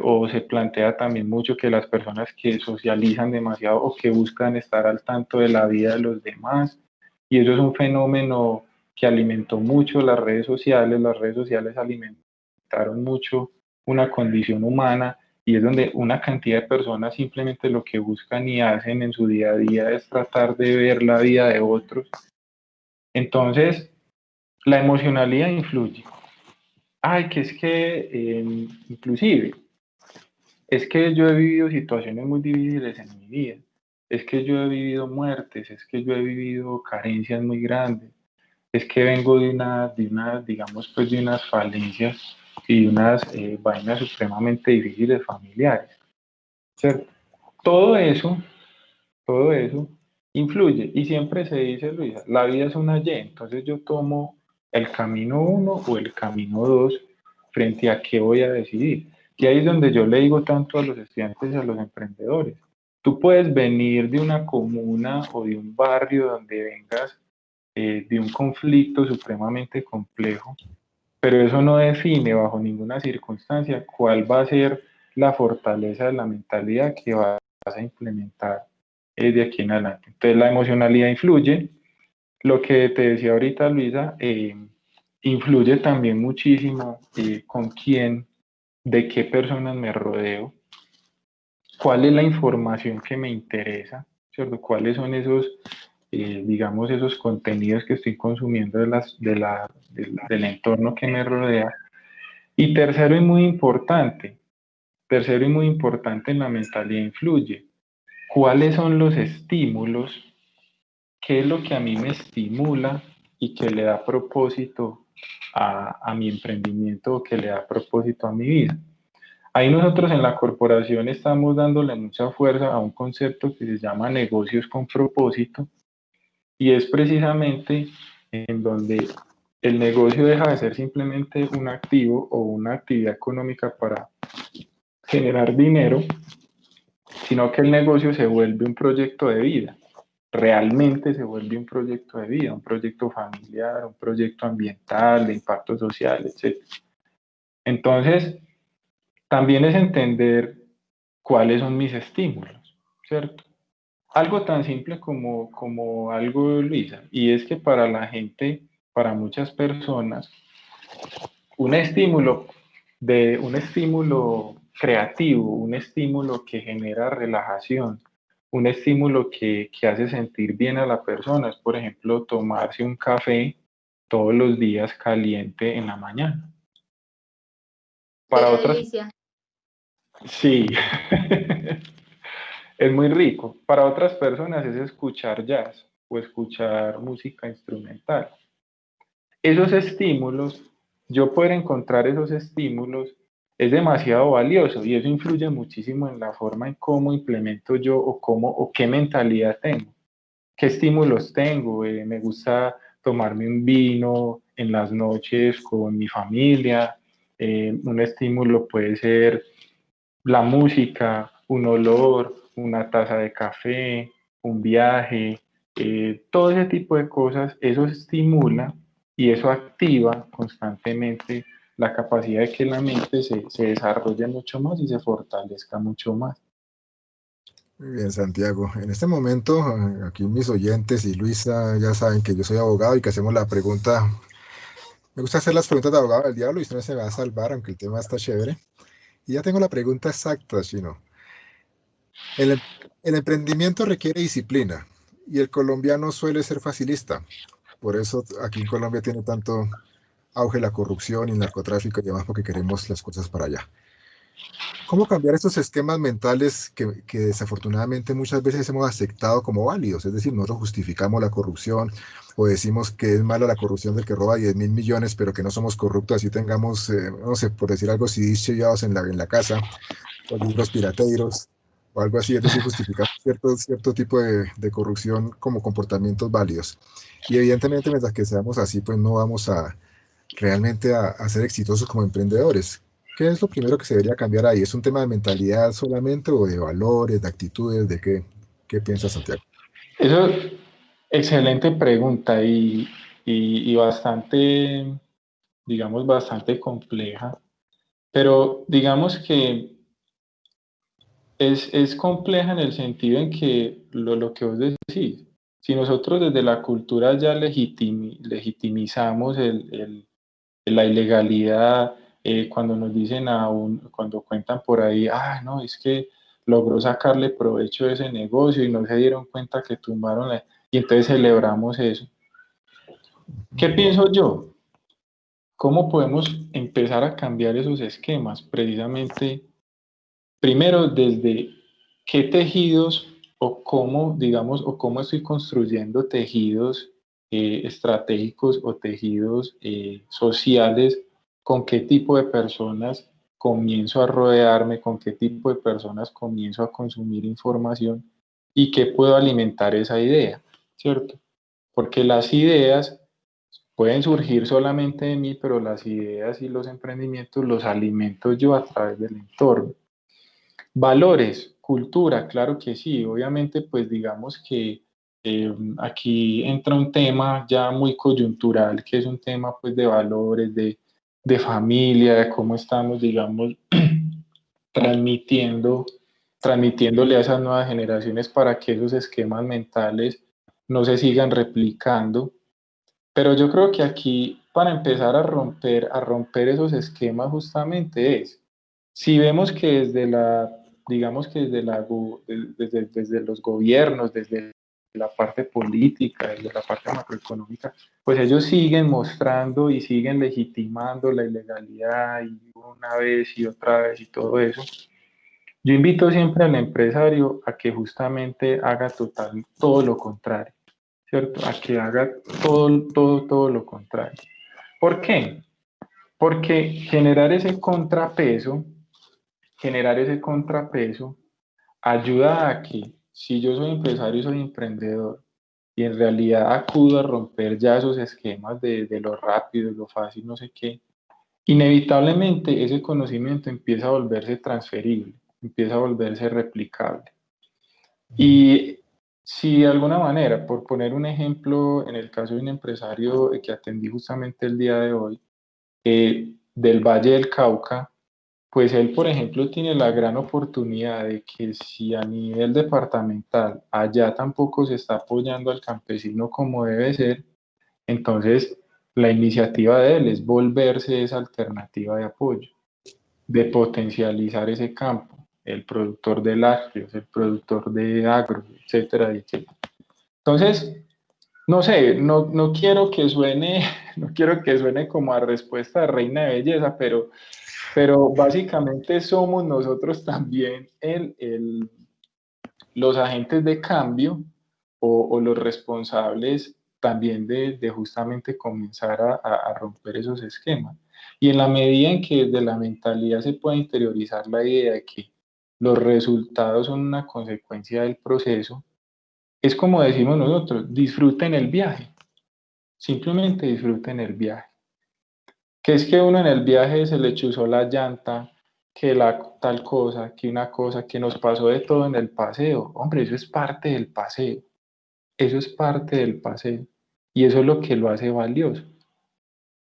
o se plantea también mucho que las personas que socializan demasiado o que buscan estar al tanto de la vida de los demás, y eso es un fenómeno que alimentó mucho las redes sociales alimentaron mucho una condición humana, y es donde una cantidad de personas simplemente lo que buscan y hacen en su día a día es tratar de ver la vida de otros. Entonces, la emocionalidad influye. Ay, que es que inclusive es que yo he vivido situaciones muy difíciles en mi vida, es que yo he vivido muertes, es que yo he vivido carencias muy grandes, es que vengo digamos, pues de unas falencias y de unas vainas supremamente difíciles familiares, ¿cierto? Todo eso, todo eso influye, y siempre se dice, Luisa, la vida es una Y, entonces yo tomo el camino 1 o el camino 2 frente a qué voy a decidir. Y ahí es donde yo le digo tanto a los estudiantes y a los emprendedores. Tú puedes venir de una comuna o de un barrio donde vengas de un conflicto supremamente complejo, pero eso no define bajo ninguna circunstancia cuál va a ser la fortaleza de la mentalidad que vas a implementar de aquí en adelante. Entonces la emocionalidad influye. Lo que te decía ahorita, Luisa, influye también muchísimo con quién, de qué personas me rodeo, cuál es la información que me interesa, ¿cierto? ¿Cuáles son esos, digamos, esos contenidos que estoy consumiendo del entorno que me rodea? Y tercero y muy importante en la mentalidad influye, ¿cuáles son los estímulos? ¿Qué es lo que a mí me estimula y que le da propósito a mi emprendimiento, o que le da propósito a mi vida? Ahí nosotros en la corporación estamos dándole mucha fuerza a un concepto que se llama negocios con propósito, y es precisamente en donde el negocio deja de ser simplemente un activo o una actividad económica para generar dinero, sino que el negocio se vuelve un proyecto de vida. Realmente se vuelve un proyecto de vida, un proyecto familiar, un proyecto ambiental, de impacto social, etc. Entonces, también es entender cuáles son mis estímulos, ¿cierto? Algo tan simple como algo, Luisa, y es que para la gente, para muchas personas, un estímulo un estímulo creativo, un estímulo que genera relajación, un estímulo que hace sentir bien a la persona, es, por ejemplo, tomarse un café todos los días caliente en la mañana. Qué Para otras, delicia. sí, es muy rico. Para otras personas es escuchar jazz o escuchar música instrumental. Esos estímulos yo poder encontrar esos estímulos es demasiado valioso y eso influye muchísimo en la forma en cómo implemento yo o qué mentalidad tengo, qué estímulos tengo. Me gusta tomarme un vino en las noches con mi familia. Un estímulo puede ser la música, un olor, una taza de café, un viaje, todo ese tipo de cosas. Eso estimula y eso activa constantemente la capacidad de que la mente se desarrolle mucho más y se fortalezca mucho más. Muy bien, Santiago. En este momento, aquí mis oyentes y Luisa ya saben que yo soy abogado y que hacemos la pregunta. Me gusta hacer las preguntas de abogado del diablo y usted no se me va a salvar, aunque el tema está chévere. Y ya tengo la pregunta exacta, Chino. El, em- el emprendimiento requiere disciplina y el colombiano suele ser facilista. Por eso aquí en Colombia tiene tanto auge la corrupción y el narcotráfico y demás, porque queremos las cosas para allá. ¿Cómo cambiar estos esquemas mentales que desafortunadamente muchas veces hemos aceptado como válidos? Es decir, nosotros justificamos la corrupción o decimos que es mala la corrupción del que roba 10.000 millones, pero que no somos corruptos, así tengamos, no sé, por decir algo, CDs chillados en la casa o libros pirateros o algo así. Es decir, justificamos cierto tipo de corrupción como comportamientos válidos. Y evidentemente, mientras que seamos así, pues no vamos a realmente a ser exitosos como emprendedores. ¿Qué es lo primero que se debería cambiar ahí? ¿Es un tema de mentalidad solamente o de valores, de actitudes, de qué? ¿Qué piensas, Santiago? Eso, excelente pregunta y bastante, digamos, bastante compleja, pero digamos que es compleja en el sentido en que lo que vos decís, si nosotros desde la cultura ya legitimizamos la ilegalidad, cuando nos dicen cuando cuentan por ahí, ah, no, es que logró sacarle provecho de ese negocio y no se dieron cuenta que tumbaron y entonces celebramos eso. ¿Qué pienso yo? ¿Cómo podemos empezar a cambiar esos esquemas? Precisamente, primero, desde qué tejidos o cómo, digamos, o cómo estoy construyendo tejidos estratégicos o tejidos sociales, con qué tipo de personas comienzo a rodearme, con qué tipo de personas comienzo a consumir información y qué puedo alimentar esa idea, ¿cierto? Porque las ideas pueden surgir solamente de mí, pero las ideas y los emprendimientos los alimento yo a través del entorno. Valores, cultura, claro que sí. Obviamente, pues digamos que aquí entra un tema ya muy coyuntural, que es un tema pues de valores, de familia, de cómo estamos, digamos, transmitiendo, transmitiéndole a esas nuevas generaciones para que esos esquemas mentales no se sigan replicando. Pero yo creo que aquí, para empezar a romper esos esquemas justamente es, si vemos que digamos que desde los gobiernos, desde la parte política, desde la parte macroeconómica, pues ellos siguen mostrando y siguen legitimando la ilegalidad y una vez y otra vez y todo eso. Yo invito siempre al empresario a que justamente haga todo lo contrario, ¿cierto? A que haga todo lo contrario. ¿Por qué? Porque generar ese contrapeso ayuda a que si yo soy empresario y soy emprendedor y en realidad acudo a romper ya esos esquemas de lo rápido, de lo fácil, no sé qué, inevitablemente ese conocimiento empieza a volverse transferible, empieza a volverse replicable. Y si de alguna manera, por poner un ejemplo, en el caso de un empresario que atendí justamente el día de hoy, del Valle del Cauca, pues él, por ejemplo, tiene la gran oportunidad de que si a nivel departamental allá tampoco se está apoyando al campesino como debe ser, entonces la iniciativa de él es volverse esa alternativa de apoyo, de potencializar ese campo, el productor de lácteos, el productor de agro, etcétera, etcétera. Entonces, no sé, no quiero que suene, no quiero que suene como a respuesta de reina de belleza, pero básicamente somos nosotros también los agentes de cambio o los responsables también de justamente comenzar a romper esos esquemas. Y en la medida en que desde la mentalidad se pueda interiorizar la idea de que los resultados son una consecuencia del proceso, es como decimos nosotros, disfruten el viaje, simplemente disfruten el viaje. Que es que uno en el viaje se le chuzó la llanta, que la tal cosa, que una cosa, que nos pasó de todo en el paseo. Hombre, eso es parte del paseo. Eso es parte del paseo. Y eso es lo que lo hace valioso.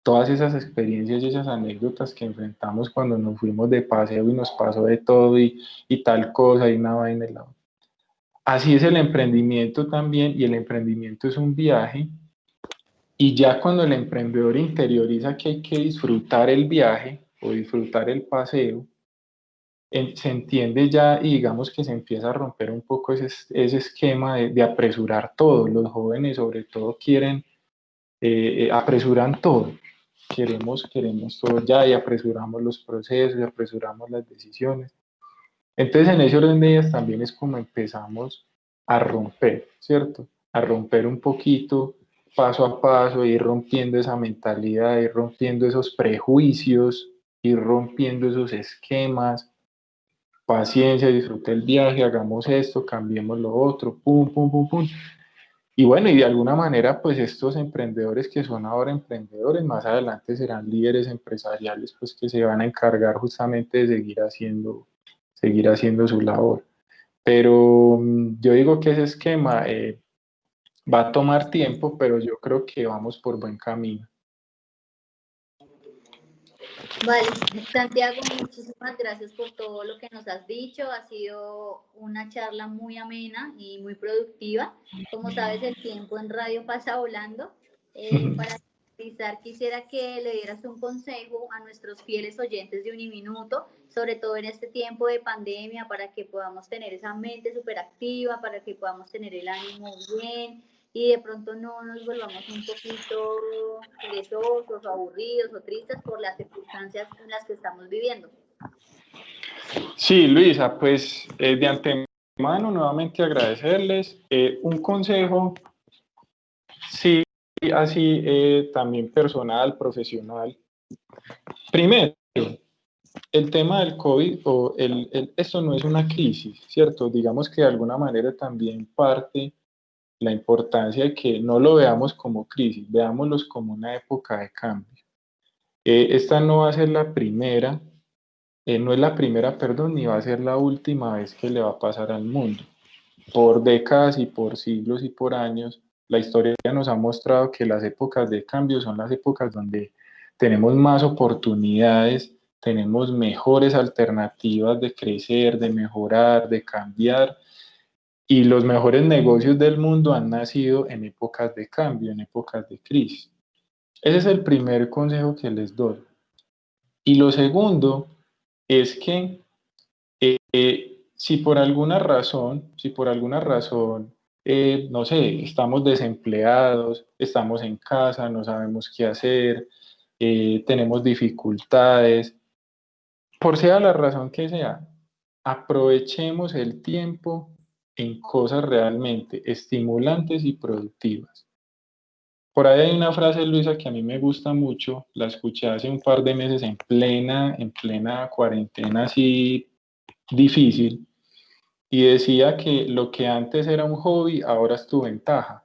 Todas esas experiencias y esas anécdotas que enfrentamos cuando nos fuimos de paseo y nos pasó de todo y tal cosa y una vaina y la otra. Así es el emprendimiento también, y el emprendimiento es un viaje. Y ya cuando el emprendedor interioriza que hay que disfrutar el viaje o disfrutar el paseo, se entiende ya y digamos que se empieza a romper un poco ese esquema de apresurar todo. Los jóvenes sobre todo quieren, apresuran todo. Queremos todo ya y apresuramos los procesos y apresuramos las decisiones. Entonces en ese orden de ideas también es como empezamos a romper, ¿cierto? A romper un poquito, paso a paso, ir rompiendo esa mentalidad, ir rompiendo esos prejuicios, ir rompiendo esos esquemas. Paciencia, disfrute el viaje, hagamos esto, cambiemos lo otro, pum, pum, pum, pum. Y bueno, y de alguna manera, pues estos emprendedores que son ahora emprendedores, más adelante serán líderes empresariales, pues que se van a encargar justamente de seguir haciendo su labor. Pero yo digo que ese esquema va a tomar tiempo, pero yo creo que vamos por buen camino. Vale, Santiago, muchísimas gracias por todo lo que nos has dicho. Ha sido una charla muy amena y muy productiva. Como sabes, el tiempo en radio pasa volando. Para finalizar, quisiera que le dieras un consejo a nuestros fieles oyentes de Uniminuto, sobre todo en este tiempo de pandemia, para que podamos tener esa mente súper activa, para que podamos tener el ánimo bien y de pronto no nos volvamos un poquito perezosos, aburridos o tristes por las circunstancias en las que estamos viviendo. Sí, Luisa, pues de antemano nuevamente agradecerles. Un consejo, sí, así también personal, profesional. Primero, el tema del COVID, esto no es una crisis, ¿cierto? Digamos que de alguna manera también parte la importancia de que no lo veamos como crisis, veámoslos como una época de cambio. Esta no va a ser la primera, no es la primera, perdón, ni va a ser la última vez que le va a pasar al mundo. Por décadas y por siglos y por años, la historia nos ha mostrado que las épocas de cambio son las épocas donde tenemos más oportunidades, tenemos mejores alternativas de crecer, de mejorar, de cambiar, y los mejores negocios del mundo han nacido en épocas de cambio, en épocas de crisis. Ese es el primer consejo que les doy. Y lo segundo es que si por alguna razón, no sé, estamos desempleados, estamos en casa, no sabemos qué hacer, tenemos dificultades, por sea la razón que sea, aprovechemos el tiempo en cosas realmente estimulantes y productivas. Por ahí hay una frase, Luisa, que a mí me gusta mucho, la escuché hace un par de meses en plena cuarentena así difícil, y decía que lo que antes era un hobby, ahora es tu ventaja.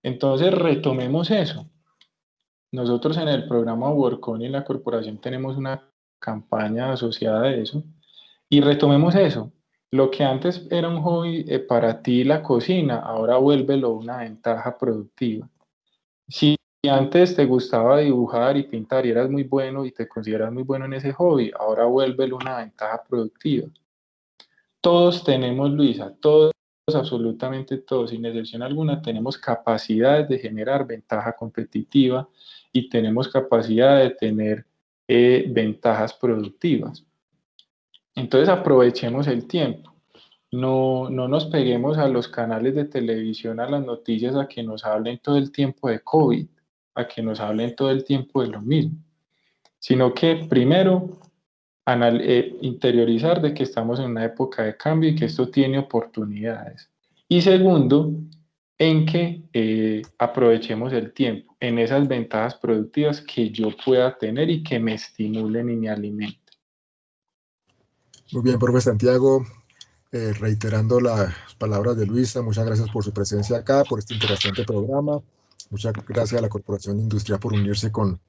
Entonces retomemos eso. Nosotros en el programa WorkOn y en la corporación tenemos una campaña asociada a eso, y retomemos eso. Lo que antes era un hobby para ti, la cocina, ahora vuélvelo una ventaja productiva. Si antes te gustaba dibujar y pintar y eras muy bueno y te consideras muy bueno en ese hobby, ahora vuélvelo una ventaja productiva. Todos tenemos, Luisa, todos, absolutamente todos, sin excepción alguna, tenemos capacidades de generar ventaja competitiva y tenemos capacidad de tener ventajas productivas. Entonces aprovechemos el tiempo. No nos peguemos a los canales de televisión, a las noticias, a que nos hablen todo el tiempo de COVID, a que nos hablen todo el tiempo de lo mismo, sino que primero interiorizar de que estamos en una época de cambio y que esto tiene oportunidades. Y segundo, en que aprovechemos el tiempo. en esas ventajas productivas que yo pueda tener y que me estimulen y me alimenten. Muy bien, profe Santiago, reiterando las palabras de Luisa, muchas gracias por su presencia acá, por este interesante programa. Muchas gracias a la Corporación Industrial por unirse con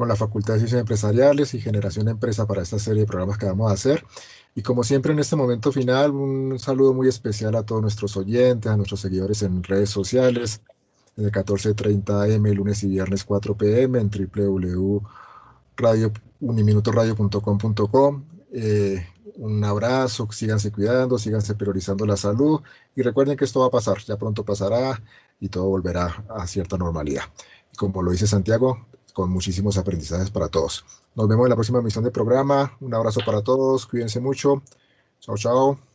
la Facultad de Ciencias Empresariales y Generación de Empresa para esta serie de programas que vamos a hacer. Y como siempre en este momento final, un saludo muy especial a todos nuestros oyentes, a nuestros seguidores en redes sociales, en el 14:30 AM, lunes y viernes 4 PM, en www.uniminutoradio.com.co. Un abrazo, síganse cuidando, síganse priorizando la salud y recuerden que esto va a pasar, ya pronto pasará y todo volverá a cierta normalidad. Y como lo dice Santiago, con muchísimos aprendizajes para todos. Nos vemos en la próxima emisión del programa. Un abrazo para todos, cuídense mucho. Chao, chao.